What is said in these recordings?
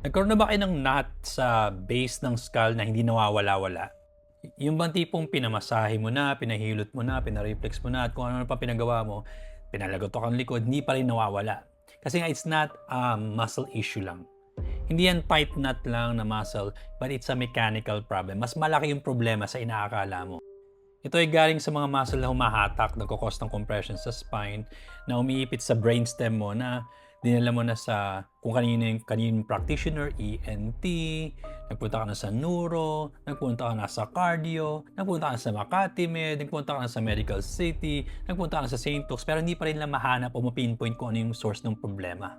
Nagkaroon na ba kayo ng knot sa base ng skull na hindi nawawala-wala? Yung bang tipong pinamasahe mo na, pinahilot mo na, pina-reflex mo na, at kung ano pa pinagawa mo, pinalagotok ang likod, hindi pa rin nawawala. Kasi nga it's not a muscle issue lang. Hindi yan tight knot lang na muscle, but it's a mechanical problem. Mas malaki yung problema sa inaakala mo. Ito ay galing sa mga muscle na humahatak, nagkakos ng compression sa spine, na umiipit sa brainstem mo na dinala mo na sa kung kaninong practitioner, ENT, nagpunta ka na sa neuro, nagpunta ka na sa cardio, nagpunta ka na sa Makati Med, nagpunta ka na sa Medical City, nagpunta ka na sa St. Luke's, pero hindi pa rin lang mahanap o mapinpoint kung ano yung source ng problema.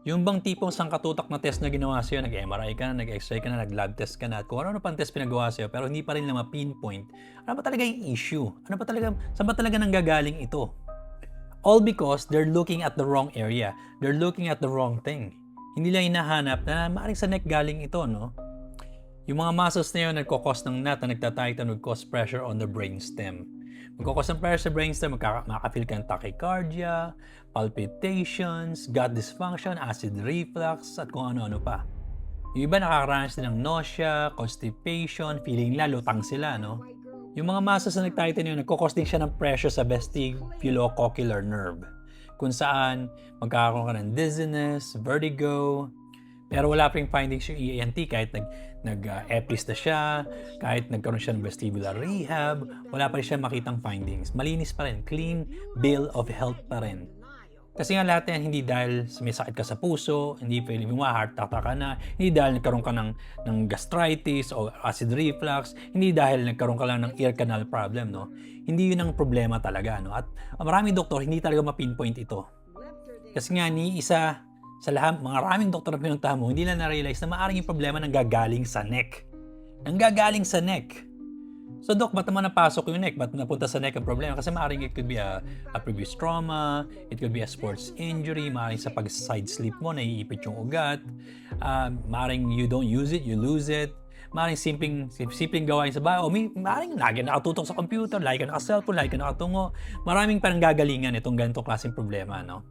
Yung bang tipong sangkatutak na test na ginawa sa'yo, nag-MRI ka na, nag-X-ray ka na, nag-lab test ka na, at kung ano pang test pinagawa sa'yo, pero hindi pa rin na ma-pinpoint, ano ba talaga yung issue? Ano ba talaga, saan ba talaga nanggagaling ito? All because they're looking at the wrong area. They're looking at the wrong thing. Hindi lang hinahanap na maaaring sa neck galing ito, no? Yung mga muscles na yun nagkakos ng knot na nagtatighten would cause pressure on the brainstem. Magkakos ng pressure sa brainstem, makaka-feel ka ng tachycardia, palpitations, gut dysfunction, acid reflux, at kung ano-ano pa. Yung iba nakakaranas din ng nausea, constipation, feeling lutang sila, no? Yung mga muscles na nagtighten yun, nagkakos din siya ng pressure sa vestibulocochlear nerve, kung saan magkakaroon ka ng dizziness, vertigo, pero wala pa ring findings yung ENT kahit nag-EPIS na siya, kahit nagkaroon siya ng vestibular rehab, wala pa rin siya makitang findings. Malinis pa rin, clean bill of health pa rin. Kasi nga lahat yan, hindi dahil may sakit ka sa puso, hindi pwede mo heart attack ka na, hindi dahil nagkaroon ka ng gastritis o acid reflux, hindi dahil nagkaroon ka lang ng ear canal problem, no? Hindi yun ang problema talaga, no? At maraming doktor, hindi talaga ma-pinpoint ito. Kasi nga, ni isa sa lahat, maraming doktor na pinuntahan mo, hindi na na-realize na maaaring yung problema nanggagaling sa neck. Nanggagaling sa neck. So, Doc, ba't naman napasok yung neck? Ba't napunta sa neck ang problema? Kasi maaaring it could be a previous trauma, it could be a sports injury, maaaring sa pag-side sleep mo, naiipit yung ugat, maaaring you don't use it, you lose it, maaaring simpleng gawain sa bahay, o maaaring lagi nakatutok sa computer, lagi ka naka-cellphone, lagi ka nakatungo. Maraming parang gagalingan itong ganitong klaseng problema, no?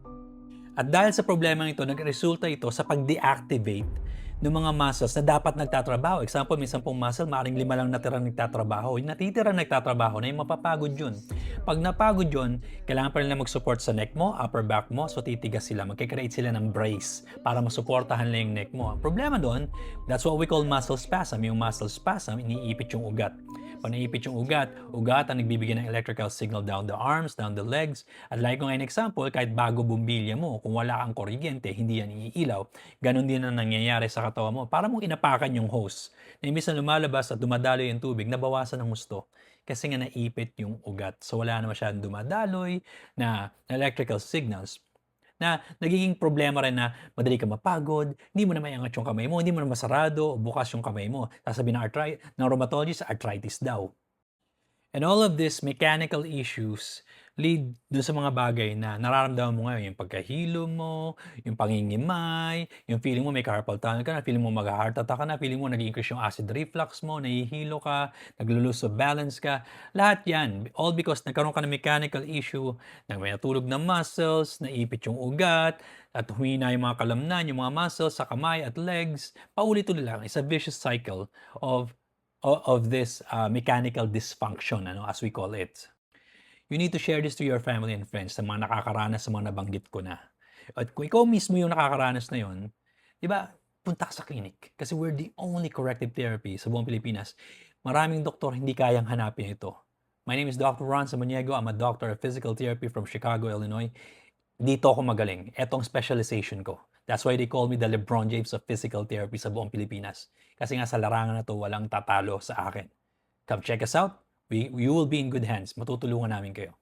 At dahil sa problema ito, nagresulta ito sa pag-deactivate ng mga muscles na dapat nagtatrabaho. Example, may 10 muscle, maaaring 5 lang natirang nagtatrabaho. Yung natitira nagtatrabaho na yung mapapagod yun. Pag napagod yun, kailangan pa rin mag-support sa neck mo, upper back mo, so titigas sila. Magkikreate sila ng brace para masuportahan lang yung neck mo. Ang problema doon, that's what we call muscle spasm. Yung muscle spasm, iniipit yung ugat. Pag naiipit yung ugat ang nagbibigay ng electrical signal down the arms, down the legs. At like ko ngayon example, kahit bago bumbilya mo, kung wala kang kuryente, hindi yan iilaw. Ganon din ang nangyayari sa katawan mo. Para mong inapakan yung hose. Na imbis na lumalabas at dumadaloy yung tubig, nabawasan ng husto. Kasi nga naipit yung ugat. So wala na masyadong dumadaloy na electrical signals na nagiging problema rin na madali ka mapagod, hindi mo na maiangat yung kamay mo, hindi mo na masarado, bukas yung kamay mo. Sasabihin ng rheumatologist, arthritis daw. And all of these mechanical issues lead doon sa mga bagay na nararamdaman mo ngayon, yung pagkahilo mo, yung pangingimay, yung feeling mo may carpal tunnel ka na, feeling mo mag-heart attack ka na, feeling mo nag-increase yung acid reflux mo, nahihilo ka, naglo-lose of balance ka. Lahat yan, all because nagkaroon ka ng mechanical issue, may natulog ng muscles, naipit yung ugat, at humina yung mga kalamnan, yung mga muscles sa kamay at legs. Paulit-ulit lang. It's a vicious cycle of this mechanical dysfunction, as we call it. You need to share this to your family and friends, sa mga nakakaranas sa mga nabanggit ko na. At kung ikaw mismo yung nakakaranas na yun, di ba, punta ka sa clinic. Kasi we're the only corrective therapy sa buong Pilipinas. Maraming doktor hindi kayang hanapin ito. My name is Dr. Ron Samaniego. I'm a doctor of physical therapy from Chicago, Illinois. Dito ako magaling. Etong specialization ko. That's why they call me the LeBron James of physical therapy sa buong Pilipinas. Kasi nga sa larangan na to, walang tatalo sa akin. Come check us out. You will be in good hands. Matutulungan namin kayo.